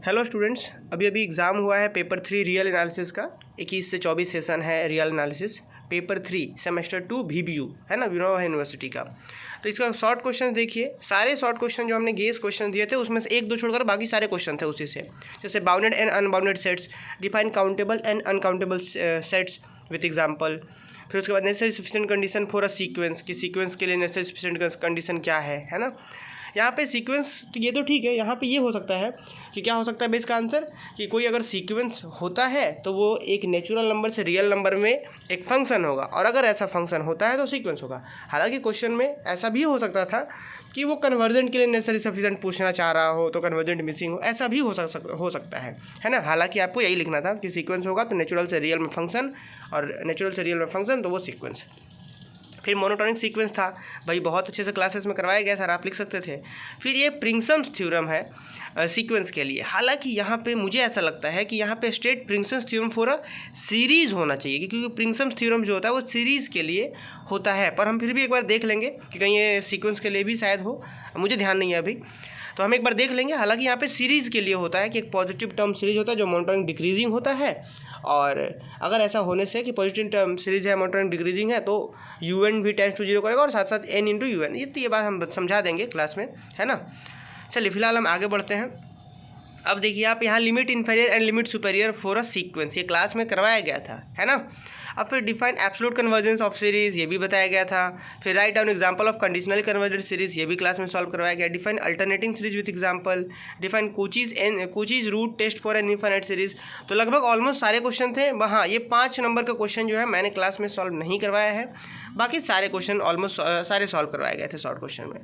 Hello students, अभी exam हुआ है पेपर 3 रियल एनालिसिस का। 21 से 24 सेशन है real analysis paper 3 semester 2 VBU है ना, विनोबा यूनिवर्सिटी का। तो इसका शॉर्ट क्वेश्चन देखिए, सारे शॉर्ट क्वेश्चन जो हमने गेस क्वेश्चन दिए थे उसमें से एक दो छोड़कर बाकी सारे क्वेश्चन थे उसी से। जैसे bounded and unbounded sets, define countable and uncountable sets with example. फिर उसके बाद necessary sufficient condition for a sequence, कि सीक्वेंस के लिए नेसेसरी सफिशिएंट कंडीशन क्या है ना। यहाँ पे सीक्वेंस ये तो ठीक है, यहाँ पे ये हो सकता है कि क्या हो सकता है बेस का आंसर, कि कोई अगर सीक्वेंस होता है तो वो एक नेचुरल नंबर से रियल नंबर में एक फंक्शन होगा, और अगर ऐसा फंक्शन होता है तो सीक्वेंस होगा। हालांकि क्वेश्चन में ऐसा भी हो सकता था कि वो कन्वर्जेंट के लिए नेसेसरी सफिशिएंट पूछना चाह रहा हो तो कन्वर्जेंट मिसिंग हो, ऐसा भी हो सकता है ना। हालांकि आपको यही लिखना था कि सीक्वेंस होगा तो नेचुरल से रियल में फंक्शन, और नेचुरल से रियल में फंक्शन तो वो सीक्वेंस। फिर मोनोटोनिक सीक्वेंस था भाई, बहुत अच्छे से क्लासेस में करवाया गया सर, आप लिख सकते थे। फिर ये प्रिंसम्स थ्योरम है सीक्वेंस के लिए। हालांकि यहाँ पे मुझे ऐसा लगता है कि यहाँ पे straight prisms theorem for a series होना चाहिए, क्योंकि प्रिंसम्स थ्योरम जो होता है वो सीरीज़ के लिए होता है। पर हम फिर भी एक बार देख लेंगे कि कहीं ये सीक्वेंस के लिए भी शायद हो, मुझे ध्यान नहीं है अभी, तो हम एक बार देख लेंगे। हालांकि यहाँ पे सीरीज़ के लिए होता है कि एक पॉजिटिव टर्म सीरीज होता है जो मोनोटोनिक डिक्रीजिंग होता है, और अगर ऐसा होने से कि पॉजिटिव टर्म सीरीज है मोनोटोनिक डिक्रीजिंग है तो UN भी टेंड्स टू 0 करेगा, और साथ साथ N × UN। ये बात हम समझा देंगे क्लास में, है ना। चलिए फिलहाल हम आगे बढ़ते हैं। अब देखिए आप यहाँ limit inferior and limit superior for a sequence, ये क्लास में करवाया गया था, है ना। अब फिर define absolute convergence of series, ये भी बताया गया था। फिर write down example of conditionally convergent series, ये भी क्लास में सॉल्व करवाया गया। Define alternating series with example, define Cauchy's root test for an infinite series. तो लगभग ऑलमोस्ट सारे क्वेश्चन थे। हाँ, ये 5 नंबर का क्वेश्चन जो है मैंने क्लास में सॉल्व नहीं करवाया है, बाकी सारे क्वेश्चन ऑलमोस्ट सारे सॉल्व करवाए गए थे शॉर्ट क्वेश्चन में।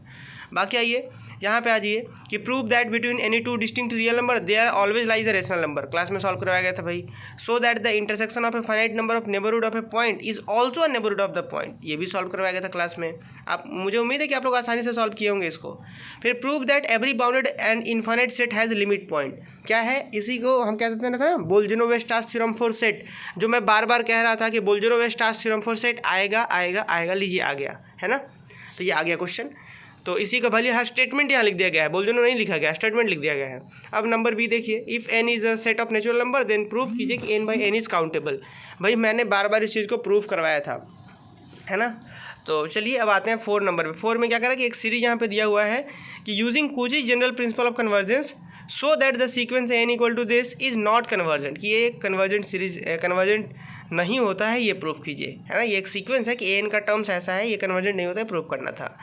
बाकी आइए यहाँ पे आ जाइए कि prove that between any two distinct real number there always lies a rational number, class में सॉल्व करवाया गया था भाई। So that the intersection of a finite number of neighbourhood of a point is also a neighbourhood of the point, ये भी solve करवाया गया था क्लास में। आप मुझे उम्मीद है कि आप लोग आसानी से सॉल्व किए होंगे इसको। फिर prove that every bounded and infinite set has limit point, क्या है इसी को हम कह सकते हैं ना बोल्जेनो-वेस्टास थ्योरम फॉर सेट, जो मैं बार बार कह रहा था कि बोल्जेनो-वेस्टास थ्योरम फॉर सेट आएगा, लीजिए आ गया, है ना। तो ये आ गया क्वेश्चन। तो इसी का भले हाँ स्टेटमेंट यहाँ लिख दिया गया है, बोल्जेनो नहीं लिखा गया, स्टेटमेंट लिख दिया गया है। अब नंबर बी देखिए, if n is a set of natural number then prove कीजिए कि n/n इज़ काउंटेबल। भाई मैंने बार बार इस चीज़ को प्रूव करवाया था, है ना। तो चलिए अब आते हैं 4 नंबर पे। 4 में क्या करा कि एक सीरीज यहाँ पे दिया हुआ है कि using कोचीज general principle of convergence so that the sequence n = this is not convergent, कि ये कन्वर्जेंट सीरीज कन्वर्जेंट नहीं होता है, ये प्रूव कीजिए, है ना। ये एक सीक्वेंस है कि n का टर्म्स ऐसा है, ये कन्वर्जेंट नहीं होता है, प्रूव करना था।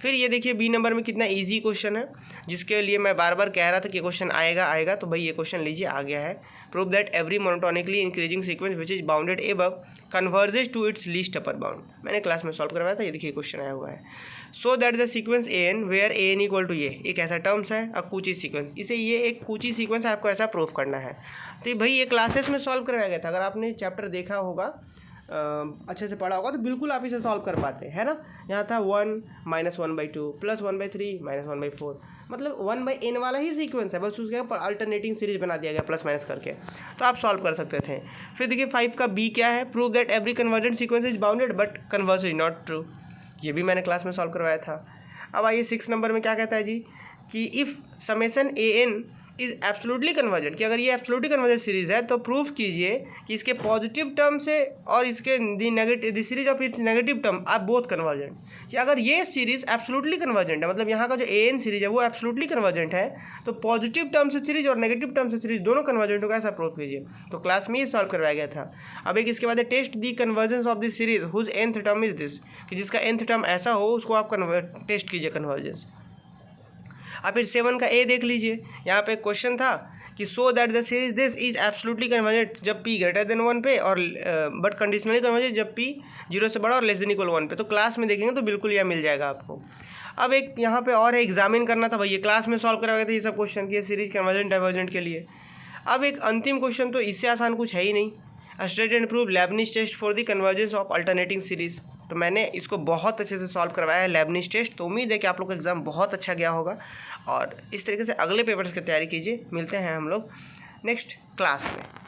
फिर ये देखिए बी नंबर में कितना इजी क्वेश्चन है, जिसके लिए मैं बार बार कह रहा था कि क्वेश्चन आएगा, तो भाई ये क्वेश्चन लीजिए आ गया है। Prove that every monotonically increasing sequence which is bounded above converges to its least upper bound, मैंने क्लास में सॉल्व करवाया था, ये देखिए क्वेश्चन आया हुआ है। So that the sequence an where an = ये एक ऐसा टर्म्स है अ कूची सीक्वेंस, इसे ये एक कूची सीक्वेंस आपको ऐसा प्रूव करना है। तो भाई ये क्लासेस में सॉल्व करवाया गया था, अगर आपने चैप्टर देखा होगा अच्छे से पढ़ा होगा तो बिल्कुल आप इसे सॉल्व कर पाते हैं, है ना। यहाँ था 1 - 1/2 + 1/3 - 1/4, मतलब 1/n वाला ही सीक्वेंस है, बस उसके ऊपर अल्टरनेटिंग सीरीज बना दिया गया प्लस माइनस करके, तो आप सॉल्व कर सकते थे। फिर देखिए 5 का बी क्या है, prove that every convergent sequence is bounded but converse is not true, ये भी मैंने क्लास में सॉल्व करवाया था। अब आइए 6 नंबर में क्या कहता है जी, कि if summation an is absolutely convergent, कि अगर ये एब्सोल्युटली कन्वर्जेंट सीरीज़ है तो प्रूफ कीजिए कि इसके पॉजिटिव टर्म से और इसके the series of its negative term are both convergent, कि अगर ये सीरीज़ एब्सोल्युटली कन्वर्जेंट है, मतलब यहाँ का जो an सीरीज है वो एब्सोल्युटली कन्वर्जेंट है, तो पॉजिटिव टर्म से सीरीज और नेगेटिव टर्म से सीरीज दोनों कन्वर्जेंट होगा, ऐसा प्रूफ कीजिए। तो क्लास में ये सॉल्व करवाया गया था। अब एक इसके बाद test the convergence of this series whose nth term is this, कि जिसका nth टर्म ऐसा हो उसको आप टेस्ट कीजिए कन्वर्जेंस। अब फिर 7 का ए देख लीजिए, यहाँ पे क्वेश्चन था कि सो that the series this is absolutely convergent जब p > 1 पे, और बट कंडीशनली कन्वर्जेंट जब p 0 से बड़ा और <= 1 पे। तो क्लास में देखेंगे तो बिल्कुल यह मिल जाएगा आपको। अब एक यहाँ पे और है, एग्जामिन करना था भाई, ये क्लास में सॉल्व करवाया था ये सब क्वेश्चन की सीरीज कन्वर्जेंट डाइवर्जेंट के लिए। अब एक अंतिम क्वेश्चन, तो इससे आसान कुछ है ही नहीं, state and prove Leibniz test for the convergence of alternating series. तो मैंने इसको बहुत अच्छे से सॉल्व करवाया है लेबनिज टेस्ट, तो उम्मीद है कि आप लोग का एग्ज़ाम बहुत अच्छा गया होगा, और इस तरीके से अगले पेपर्स की तैयारी कीजिए। मिलते हैं हम लोग नेक्स्ट क्लास में।